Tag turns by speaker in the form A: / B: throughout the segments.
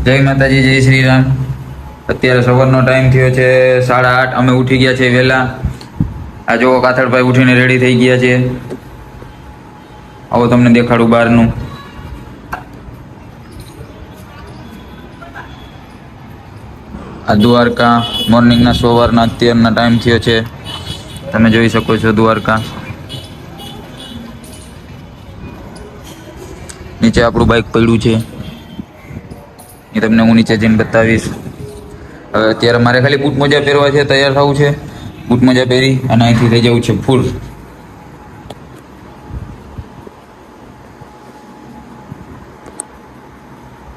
A: જય માતાજી, જય શ્રી રામ. અત્યારે સવારનો ટાઈમ થયો છે 8:30. અમે ઉઠી ગયા છે વહેલા. આ જો કાથડભાઈ ઉઠીને રેડી થઈ ગયા છે. આવો તમને દેખાડું બહારનું. આ દ્વારકા મોર્નિંગના સવારના અત્યારના ટાઈમ થયો છે. તમે જોઈ શકો છો દ્વારકા. નીચે આપણું બાઇક પડ્યું છે, એ તમને હું નીચે જઈને બતાવીશ. હવે અત્યારે મારે ખાલી બૂટ મોજા પહેરવા છે, તૈયાર થવું છે. બૂટ મોજા પહેરી અને અહીંથી થઈ જવું છે ફૂલ.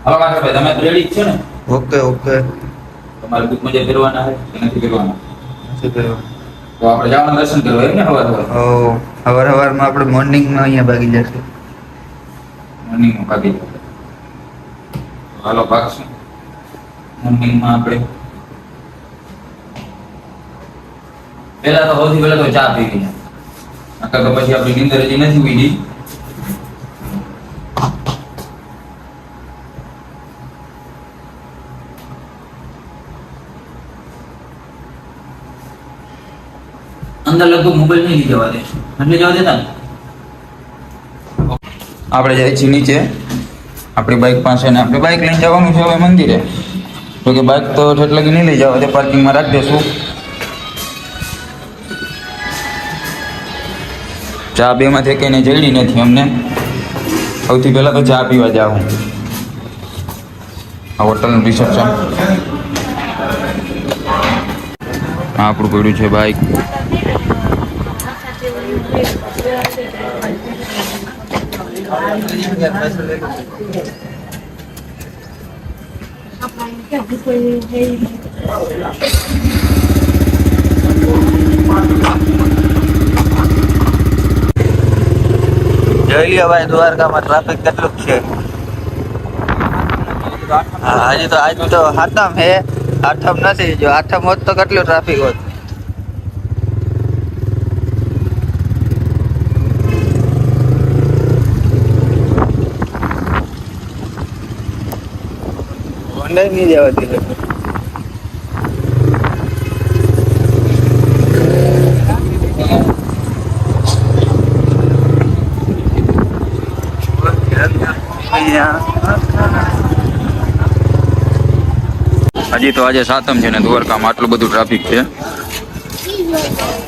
A: હાલો કાકાભાઈ, તમે રેડી જ છો ને?
B: Okay okay.
A: તમારે બૂટ મોજા પહેરવાના છે કે નથી પહેરવાના?
B: શું કહેવાય?
A: તો આપણે જવાનું દર્શન કરવા એમ ને?
B: સવારમાં આપણે મોર્નિંગમાં અહીંયા ભાગી જશે.
A: મોર્નિંગમાં ભાગી જાવ. હાલો ભાગશું મોર્નિંગમાં આપણે. પહેલા તો સૌથી પહેલા તો ચા પીવી, નકર તો પછી આપણી નીંદર હજી નથી ઉડી. અંદર લગભગ મોબાઈલ નહીં લઈ જવા દે, એટલે જવા દેતા ને. આપણે જાય છીએ નીચે આપણી બાઇક પાસે, ને આપણે બાઇક લઈને જવાનું છે હવે મંદિરે. તો કે બાઇક તો ઠેઠ લગી નહીં લઈ જવા દે, પાર્કિંગમાં રાખી દેશું. ચા બેમાંથી કઈને જડી નથી અમને. સૌથી પહેલા તો ચા પીવા જાઉં. આ હોટલનું રિસેપ્શન. હા, આપણું પડ્યું છે બાઇક.
B: જોઈ લ્યો ભાઈ, દ્વારકામાં ટ્રાફિક કેટલું છે. હજી તો આજ તો આઠમ હે, આઠમ નથી. જો આઠમ હોત તો કેટલું ટ્રાફિક હોત. નહીં જવાતી.
A: હજી તો આજે સાતમ છે ને દ્વારકામાં આટલું બધું ટ્રાફિક છે.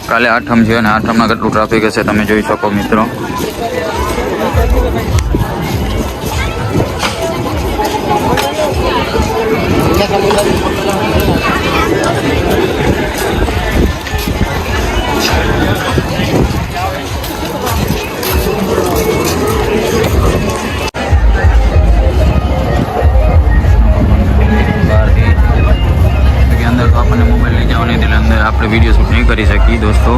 A: કાલે આઠમ છે અને આઠમમાં કેટલું ટ્રાફિક હશે તમે જોઈ શકો મિત્રો. અંદર તો આપણને મોબાઈલ લઈ જવા નહીં દે, અંદર આપણે વિડીયો શૂટ નહીં કરી શકીએ દોસ્તો.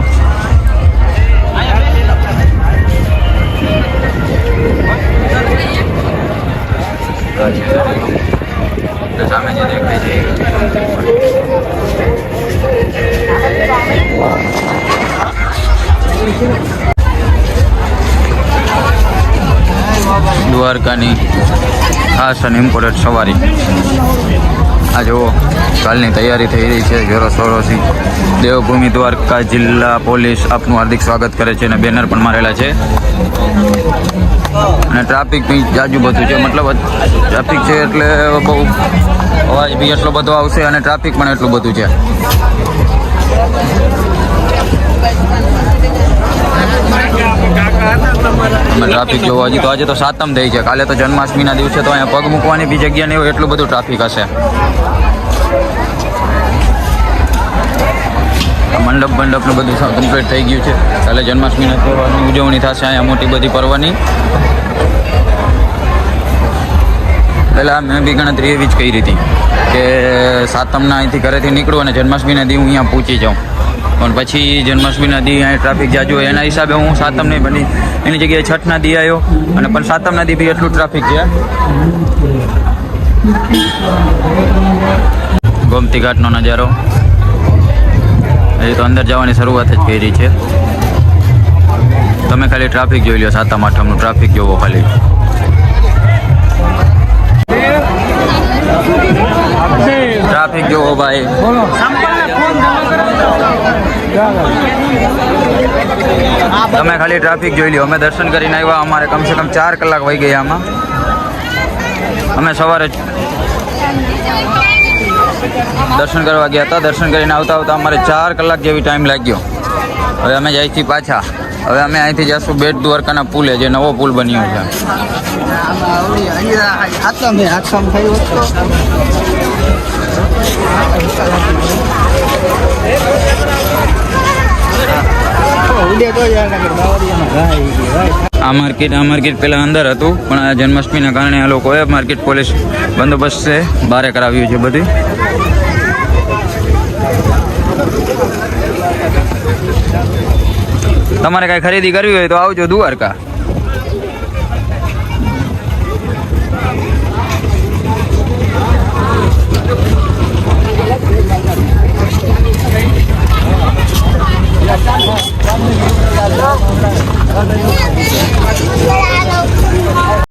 A: સામે જે દેખાય છે દ્વારકાની ખાસ અને ઇમ્પોર્ટન્ટ સવારી. આ જુઓ, કાલની તૈયારી થઈ રહી છે જોરોશોરોથી. દેવભૂમિ દ્વારકા જિલ્લા પોલીસ આપનું હાર્દિક સ્વાગત કરે છે અને બેનર પણ મારેલા છે. અને ટ્રાફિક બી જાજુ બધું છે, મતલબ ટ્રાફિક છે એટલે બહુ અવાજ બી એટલો બધો આવશે અને ટ્રાફિક પણ એટલું બધું છે. તમે ટ્રાફિક જોવો. હજી તો આજે તો સાતમ થઈ છે, કાલે તો જન્માષ્ટમીના દિવસે તો અહીંયા પગ મૂકવાની બી જગ્યા નહીં હોય એટલું બધું ટ્રાફિક હશે. મંડપ બંડપનું બધું કમ્પ્લીટ થઈ ગયું છે. કાલે જન્માષ્ટમીના તહેવારની ઉજવણી થશે અહીંયા મોટી બધી પર્વની. પહેલાં મેં બી ગણતરી એવી જ કરી હતી કે સાતમના અહીંથી ઘરેથી નીકળું અને જન્માષ્ટમીના દી હું અહીંયા પહોંચી જાઉં. પણ પછી જન્માષ્ટમીના દી અહીંયા ટ્રાફિક જાજુ હોય એના હિસાબે હું સાતમ નહીં બની, એની જગ્યાએ છઠના દી આવ્યો. અને પણ સાતમના દી બી એટલું ટ્રાફિક છે. ગોમતી ઘાટનો નજારો. હજી તો અંદર જવાની શરૂઆત જ કરી છે. તમે ખાલી ટ્રાફિક જોઈ લો, સાતમ આઠમનું ટ્રાફિક જોવો ખાલી. ભાઈ. તમે ખાલી ટ્રાફિક જોઈ લ્યો. અમે દર્શન કરીને આવ્યા, અમારે કમસે કમ 4 કલાક વહી ગયા આમાં. અમે સવારે દર્શન કરવા ગયા હતા. દર્શન કરીને આવતા આવતા અમારે 4 કલાક જેવી ટાઈમ લાગ્યો. હવે અમે જાય છીએ પાછા. હવે અમે અહીંથી જઈશું બેટ દ્વારકાના પુલે, જે નવો પુલ બન્યો છે. આ માર્કેટ પહેલા અંદર હતું, પણ આ જન્માષ્ટમીના કારણે આ લોકોએ માર્કેટ પોલીસ બંદોબસ્ત છે બહાર કરાવ્યું છે બધી. તમારે કાંઈ ખરીદી કરવી હોય તો આવજો દ્વારકા.
C: Hello.